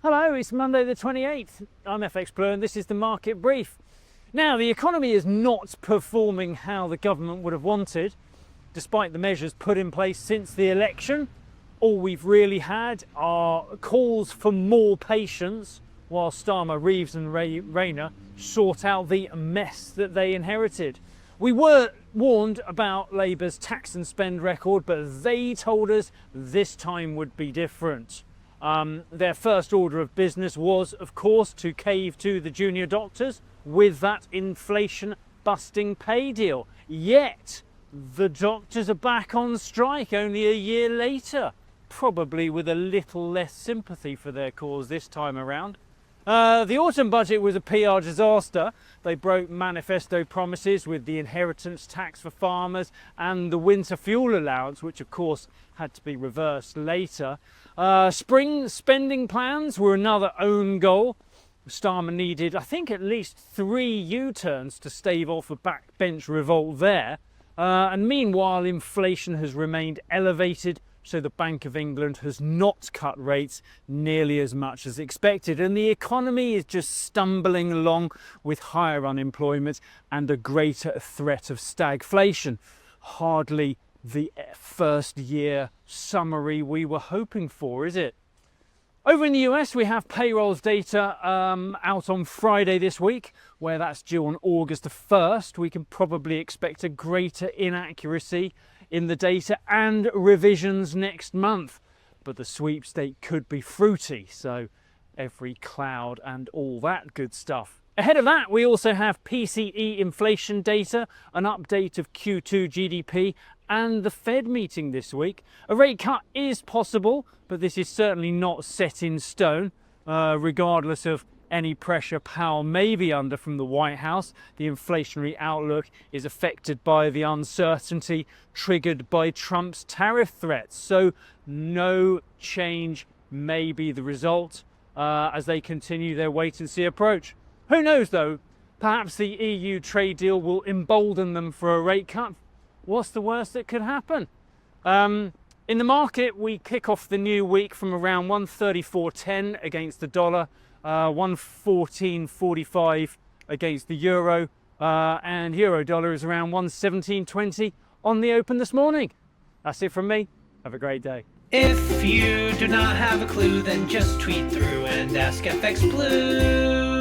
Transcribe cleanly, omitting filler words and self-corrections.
Hello, it's Monday the 28th. I'm FxPlew and this is the market brief. Now, the economy is not performing how the government would have wanted, despite the measures put in place since the election. All we've really had are calls for more patience while Starmer, Reeves and Rayner sort out the mess that they inherited. We were warned about Labour's tax and spend record, but they told us this time would be different. Their first order of business was, of course, to cave to the junior doctors with that inflation-busting pay deal. Yet, the doctors are back on strike only a year later, probably with a little less sympathy for their cause this time around. The autumn budget was a PR disaster. They broke manifesto promises with the inheritance tax for farmers and the winter fuel allowance, which of course had to be reversed later. Spring spending plans were another own goal. Starmer needed, I think, at least 3 U-turns to stave off a backbench revolt there. And meanwhile, inflation has remained elevated, so the Bank of England has not cut rates nearly as much as expected. And the economy is just stumbling along with higher unemployment and a greater threat of stagflation. Hardly the first year summary we were hoping for, is it? Over in the US, we have payrolls data out on Friday this week, where that's due on August the 1st. We can probably expect a greater inaccuracy in the data and revisions next month. But the sweepstake could be fruity, so every cloud and all that good stuff. Ahead of that, we also have PCE inflation data, an update of Q2 GDP, and the Fed meeting this week. A rate cut is possible, but this is certainly not set in stone, regardless of any pressure Powell may be under from the White House. The inflationary outlook is affected by the uncertainty triggered by Trump's tariff threats. So no change may be the result as they continue their wait-and-see approach. Who knows though, perhaps the EU trade deal will embolden them for a rate cut. What's the worst that could happen? In the market, we kick off the new week from around 134.10 against the dollar, 114.45 against the euro, and euro dollar is around 117.20 on the open this morning. That's it from me. Have a great day. If you do not have a clue, then just tweet through and ask FxPlew.